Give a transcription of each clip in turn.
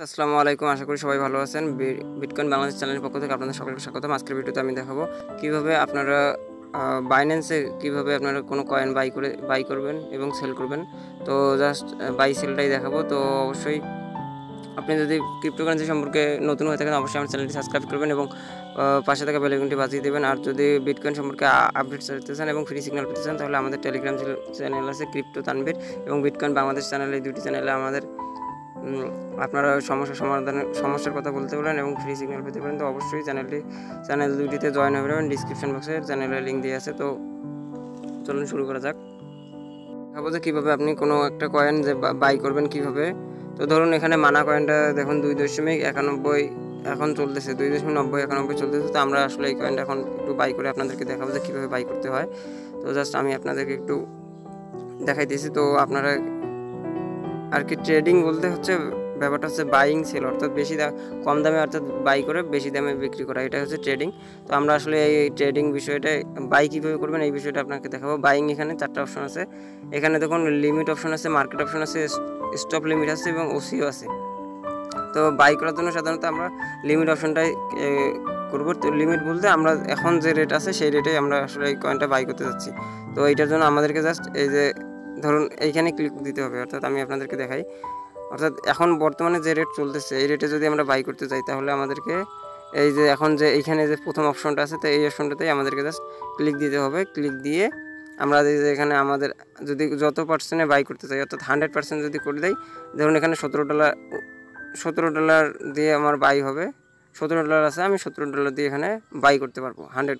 আসসালামু আলাইকুম, আশা করি সবাই ভালো আছেন। বিটকয়েন বাংলাদেশ চ্যানেলের পক্ষ থেকে আপনাদের সকলকে স্বাগতম। আজকের ভিডিওতে আমি দেখাবো কিভাবে আপনারা বাইন্যান্সে কিভাবে আপনারা কোনো কয়েন বাই করবেন এবং সেল করবেন। তো জাস্ট বাই সেলটাই দেখাবো। তো অবশ্যই আপনি যদি ক্রিপ্টোকারেন্সি সম্পর্কে নতুন হয়ে থাকেন অবশ্যই আমার চ্যানেলটি সাবস্ক্রাইব করবেন এবং পাশে থাকা বেল আইকনটি বাজিয়ে দেবেন। আর যদি বিটকয়েন সম্পর্কে আপডেট চাইতে চান এবং ফ্রি সিগন্যাল পেতে চান তাহলে আমাদের টেলিগ্রাম চ্যানেল আছে ক্রিপ্টো তানভীর এবং বিটকয়েন বাংলাদেশ চ্যানেল, এই দুটি চ্যানেলে আমাদের আপনারা সমস্যার কথা বলতে পারেন এবং ফ্রি সিগন্যাল পেতে পারেন। তো অবশ্যই চ্যানেল দুটিতে জয়েন হয়ে যাবেন। ডিসক্রিপশন বক্সে চ্যানেলের লিঙ্ক দিয়ে আছে। তো চলুন শুরু করা যাক। দেখাবো যে কীভাবে আপনি কোনো একটা কয়েন যে বাই করবেন কীভাবে। তো ধরুন এখানে মানা কয়েনটা দেখুন 2.91 এখন চলতেছে, 2.9091 চলতেছে। তো আমরা আসলে এই কয়েনটা এখন একটু বাই করে আপনাদেরকে দেখাবো যে কীভাবে বাই করতে হয়। তো জাস্ট আমি আপনাদেরকে একটু দেখাইতেছি। তো আপনারা আর কি ট্রেডিং বলতে হচ্ছে ব্যাপারটা হচ্ছে বাইং সেল, অর্থাৎ কম দামে অর্থাৎ বাই করে বেশি দামে বিক্রি করা, এটা হচ্ছে ট্রেডিং। তো আমরা আসলে এই ট্রেডিং বিষয়টা বাই কীভাবে করবেন এই বিষয়টা আপনাকে দেখাবো। বাইং এখানে 4টা অপশন আছে। এখানে দেখুন লিমিট অপশন আছে, মার্কেট অপশন আছে, স্টপ লিমিট আছে এবং ওসিও আছে। তো বাই করার জন্য সাধারণত আমরা লিমিট অপশনটাই করবো। তো লিমিট বলতে আমরা এখন যে রেট আছে সেই রেটে আমরা আসলে এই কয়েনটা বাই করতে যাচ্ছি। তো এইটার জন্য আমাদেরকে জাস্ট এই যে ধরুন এইখানে ক্লিক দিতে হবে, অর্থাৎ আমি আপনাদেরকে দেখাই। অর্থাৎ এখন বর্তমানে যে রেট চলতেছে এই রেটে যদি আমরা বাই করতে চাই তাহলে আমাদেরকে এই যে এখন যে এইখানে যে প্রথম অপশনটা আছে তো এই অপশনটাতেই আমাদেরকে জাস্ট ক্লিক দিতে হবে। ক্লিক দিয়ে আমরা এখানে আমাদের যদি যত পার্সেন্টে বাই করতে চাই অর্থাৎ 100% যদি করে দেয়, ধরুন এখানে $17 দিয়ে আমার বাই হবে। $17 আছে, আমি $17 দিয়ে এখানে বাই করতে পারবো 100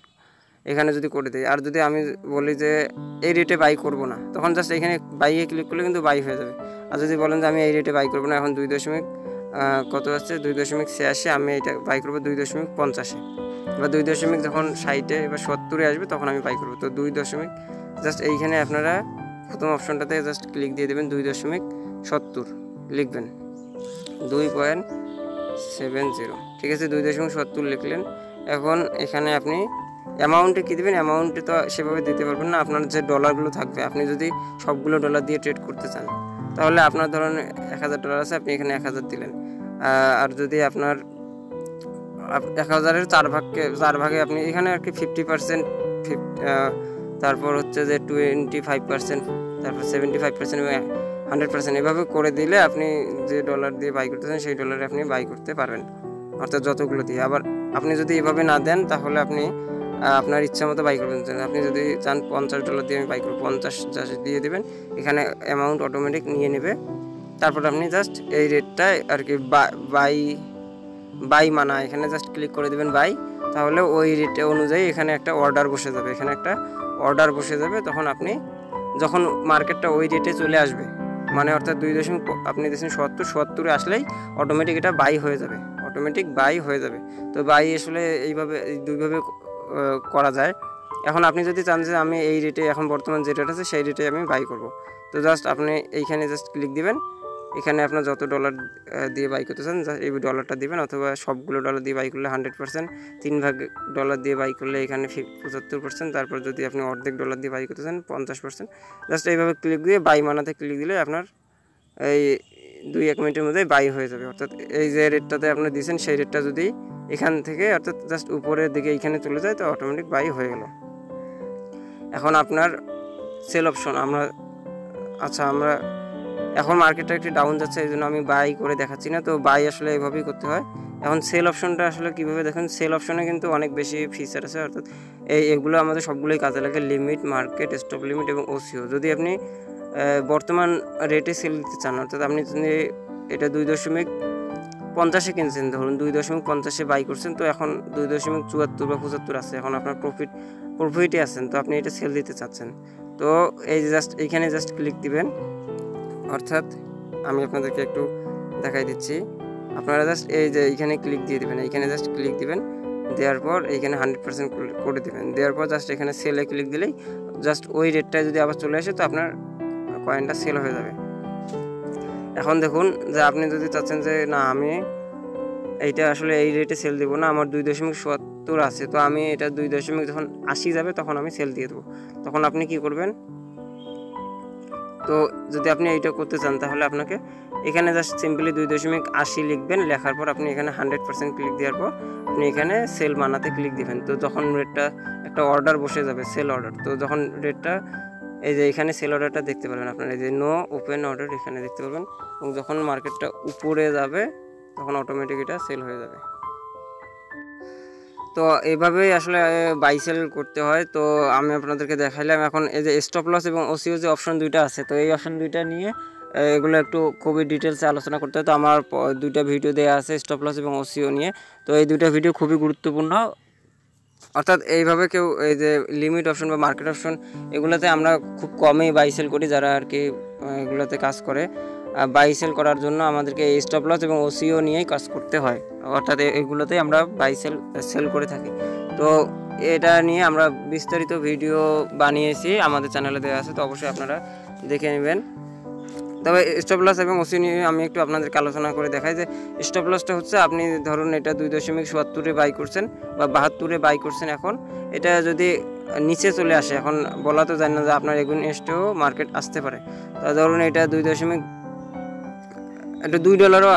এখানে যদি করে দিই। আর যদি আমি বলি যে এই রেটে বাই করব না, তখন জাস্ট এখানে বাইয়ে ক্লিক করলে কিন্তু বাই হয়ে যাবে। আর যদি বলেন যে আমি এই রেটে বাই করবো না, এখন কত আছে 2.86, আমি এটা বাই করবো 2.50 বা 2. যখন 60 বা 70 আসবে তখন আমি বাই করবো। তো 2. জাস্ট এইখানে আপনারা প্রথম অপশনটাতে জাস্ট ক্লিক দিয়ে দেবেন, 2.70 লিখবেন, 2.70, ঠিক আছে। 2.70 লিখলেন। এখন এখানে আপনি অ্যামাউন্টে কী দেবেন, অ্যামাউন্টে তো সেভাবে দিতে পারবেন না। আপনার যে ডলারগুলো থাকবে, আপনি যদি সবগুলো ডলার দিয়ে ট্রেড করতে চান তাহলে আপনার ধরুন $1000 আছে, আপনি এখানে 1000 দিলেন। আর যদি আপনার 1000-এর 4 ভাগে আপনি এখানে আর কি 50%, তারপর হচ্ছে যে 25%, তারপর 75% এবং 100% এভাবে করে দিলে আপনি যে ডলার দিয়ে বাই করতে চান সেই ডলারে আপনি বাই করতে পারবেন, অর্থাৎ যতগুলো দিয়ে। আবার আপনি যদি এভাবে না দেন তাহলে আপনি আপনার ইচ্ছা মতো বাই করবেন। আপনি যদি চান $50 দিয়ে আমি বাই করবো, 50 জাস্ট দিয়ে দেবেন, এখানে অ্যামাউন্ট অটোমেটিক নিয়ে নেবে। তারপর আপনি জাস্ট এই রেটটায় আর কি বাই মানা এখানে জাস্ট ক্লিক করে দেবেন বাই। তাহলে ওই রেটে অনুযায়ী এখানে একটা অর্ডার বসে যাবে। তখন আপনি যখন মার্কেটটা ওই রেটে চলে আসবে, মানে অর্থাৎ আপনি দেখছেন 70 আসলেই অটোমেটিক এটা বাই হয়ে যাবে, তো বাই আসলে দুইভাবে করা যায়। এখন আপনি যদি চান যে আমি এই রেটে এখন বর্তমান যে রেট আছে সেই রেটে আমি বাই করব, তো জাস্ট আপনি এইখানে জাস্ট ক্লিক দিবেন। এখানে আপনার যত ডলার দিয়ে বাই করতে চান এই ডলারটা দিবেন, অথবা সবগুলো ডলার দিয়ে বাই করলে 100%, 3 ভাগ ডলার দিয়ে বাই করলে এখানে 75%, তারপর যদি আপনি অর্ধেক ডলার দিয়ে বাই করতে চান 50%। জাস্ট এইভাবে ক্লিক দিয়ে বাই মানাতে ক্লিক দিলে আপনার এই 2-1 মিনিটের মধ্যে বাই হয়ে যাবে। অর্থাৎ এই যে রেটটাতে আপনি দিয়েছেন সেই রেটটা যদি এখান থেকে অর্থাৎ জাস্ট উপরের দিকে এইখানে চলে যায় তো অটোমেটিক বাই হয়ে গেল। এখন আপনার সেল অপশন আমরা এখন মার্কেটটা একটু ডাউন যাচ্ছে, এই জন্য আমি বাই করে দেখাচ্ছি না। তো বাই আসলে এইভাবেই করতে হয়। এখন সেল অপশনটা আসলে কীভাবে দেখেন, সেল অপশনে কিন্তু অনেক বেশি ফিচার আছে, অর্থাৎ এগুলো আমাদের সবগুলোই কাজে লাগে, লিমিট, মার্কেট, স্টপ লিমিট এবং ওসিও। যদি আপনি বর্তমান রেটে সেল দিতে চান, অর্থাৎ আপনি যদি এটা 2.50 কিনছেন, ধরুন 2.50 বাই করছেন, তো এখন 2.74 বা 75 আছে, এখন আপনার প্রফিটে আছেন, তো আপনি এটা সেল দিতে চাচ্ছেন। তো এই জাস্ট এইখানে জাস্ট ক্লিক দিবেন, অর্থাৎ আমি আপনাদেরকে একটু দেখাই দিচ্ছি। আপনারা জাস্ট এই যে এইখানে ক্লিক দিয়ে দেবেন, এইখানে জাস্ট ক্লিক দিবেন, দেওয়ার পর এইখানে 100% করে দেবেন। দেওয়ার পর জাস্ট এখানে সেলে ক্লিক দিলেই জাস্ট ওই রেটটায় যদি আবার চলে আসে তো আপনার কয়েনটা সেল হয়ে যাবে। এখন দেখুন যে আপনি যদি চাচ্ছেন যে না আমি এইটা আসলে এই রেটে সেল দেবো না, আমার 2.70 আছে, তো আমি এটা যখন 80 যাবে তখন আমি সেল দিয়ে দেবো। তখন আপনি কি করবেন, তো যদি আপনি এইটা করতে চান তাহলে আপনাকে এখানে জাস্ট সিম্পলি 2.80 লিখবেন, লেখার পর আপনি এখানে 100% ক্লিক দেওয়ার পর আপনি এখানে সেল বানাতে ক্লিক দিবেন। তো তখন রেটটা একটা অর্ডার বসে যাবে, সেল অর্ডার। তো যখন রেটটা এই যে এখানে সেল অর্ডারটা দেখতে পারবেন আপনারা, এই যে নো ওপেন অর্ডার এখানে দেখতে পারবেন, এবং যখন মার্কেটটা উপরে যাবে তখন অটোমেটিক এটা সেল হয়ে যাবে। তো এইভাবেই আসলে বাই সেল করতে হয়। তো আমি আপনাদেরকে দেখাইলাম। এখন এই যে স্টপ লস এবং ওসিও যে অপশন দুইটা আছে, তো এই অপশন দুইটা নিয়ে এগুলো একটু খুবই ডিটেলসে আলোচনা করতে হয়। তো আমার দুইটা ভিডিও দেওয়া আছে স্টপ লস এবং ওসিও নিয়ে। তো এই দুইটা ভিডিও খুবই গুরুত্বপূর্ণ। অর্থাৎ এইভাবে কেউ এই যে লিমিট অপশন বা মার্কেট অপশন এগুলোতে আমরা খুব কমই বাই সেল করি, যারা আর কি এগুলোতে কাজ করে। বাই সেল করার জন্য আমাদেরকে এই স্টপ লস এবং ওসিও নিয়েই কাজ করতে হয়, অর্থাৎ এগুলোতেই আমরা বাই সেল করে থাকি। তো এটা নিয়ে আমরা বিস্তারিত ভিডিও বানিয়েছি, আমাদের চ্যানেলে দেওয়া আছে, তো অবশ্যই আপনারা দেখে নেবেন। তবে স্টপ লস এবং ওসি নিয়ে আমি একটু আপনাদেরকে আলোচনা করে দেখাই যে স্টপ লসটা হচ্ছে, আপনি ধরুন এটা 2.77 বাই করছেন বা 72 বাই করছেন, এখন এটা যদি নিচে চলে আসে, এখন বলা তো যায় না যে আপনার এগেইনস্টেও মার্কেট আসতে পারে। তো ধরুন এটা $2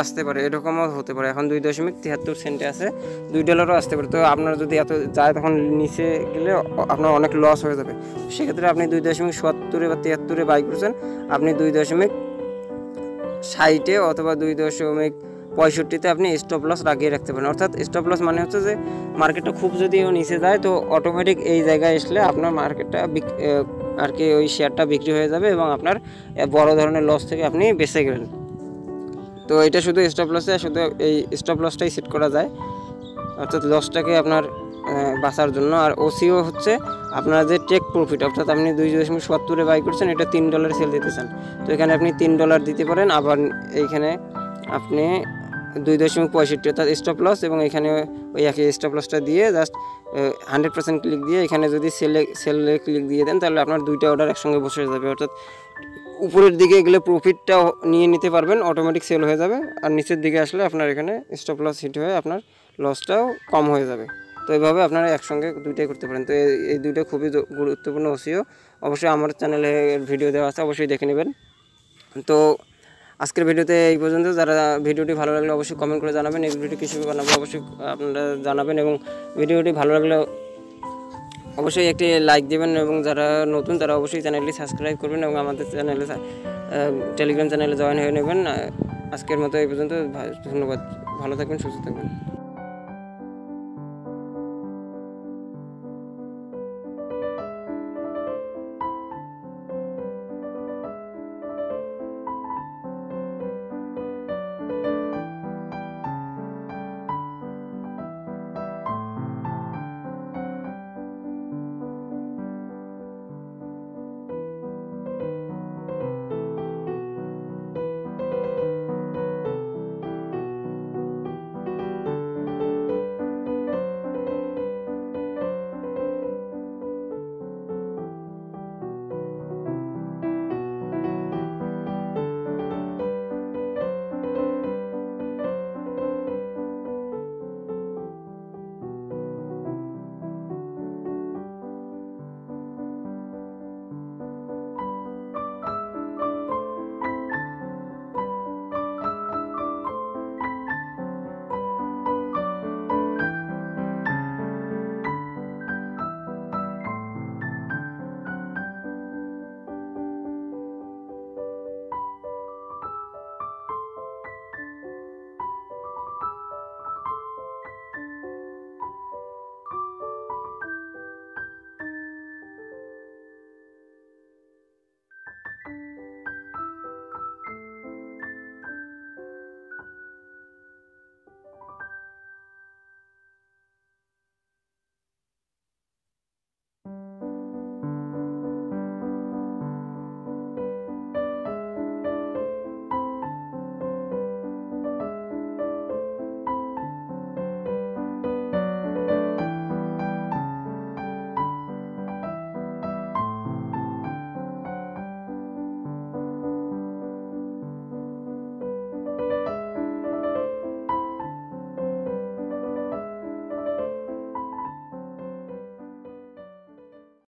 আসতে পারে, এরকমও হতে পারে। এখন 2.73 সেন্টে আছে, $2 আসতে পারে। তো আপনার যদি এত যায় তখন নিচে গেলে আপনার অনেক লস হয়ে যাবে। সেক্ষেত্রে আপনি 2.77 বা 73 বাই করছেন, আপনি 2.60 অথবা 2.65 আপনি স্টপ লস লাগিয়ে রাখতে পারেন। অর্থাৎ স্টপ লস মানে হচ্ছে যে মার্কেটটা খুব যদি নিচে যায় তো অটোমেটিক এই জায়গায় আসলে আপনার মার্কেটটা আর কি ওই শেয়ারটা বিক্রি হয়ে যাবে এবং আপনার বড় ধরনের লস থেকে আপনি বেঁচে গেলেন। তো এটা শুধু স্টপ লসে শুধু এই স্টপ লসটাই সেট করা যায়, অর্থাৎ লসটাকে আপনার বাঁচার জন্য। আর ওসিও হচ্ছে আপনার যে টেক প্রফিট, অর্থাৎ আপনি 2.77 বাই করছেন, এটা $3 সেল দিতে চান, তো এখানে আপনি $3 দিতে পারেন। আবার এইখানে আপনি 2.65 অর্থাৎ স্টপ লস, এবং এখানে ওই একই স্টপ লসটা দিয়ে জাস্ট 100% ক্লিক দিয়ে এখানে যদি সেলে ক্লিক দিয়ে দেন তাহলে আপনার দুইটা অর্ডার একসঙ্গে বসে যাবে। অর্থাৎ উপরের দিকে গেলে প্রফিটটাও নিয়ে নিতে পারবেন, অটোমেটিক সেল হয়ে যাবে, আর নিচের দিকে আসলে আপনার এখানে স্টপ লস হিট হয়ে আপনার লসটাও কম হয়ে যাবে। তো এইভাবে আপনারা একসঙ্গে দুইটাই করতে পারেন। তো এই দুইটা খুবই গুরুত্বপূর্ণ ওসিও। অবশ্যই আমার চ্যানেলে ভিডিও দেওয়া আছে, অবশ্যই দেখে নেবেন। তো আজকের ভিডিওতে এই পর্যন্ত। যারা ভিডিওটি ভালো লাগলে অবশ্যই কমেন্ট করে জানাবেন, এই ভিডিওটি কীভাবে বানাবো অবশ্যই আপনারা জানাবেন, এবং ভিডিওটি ভালো লাগলে অবশ্যই একটি লাইক দেবেন, এবং যারা নতুন তারা অবশ্যই চ্যানেলটি সাবস্ক্রাইব করবেন এবং আমাদের চ্যানেলে টেলিগ্রাম চ্যানেলে জয়েন হয়ে নেবেন। আজকের মতো এই পর্যন্ত, ধন্যবাদ, ভালো থাকবেন, সুস্থ থাকবেন।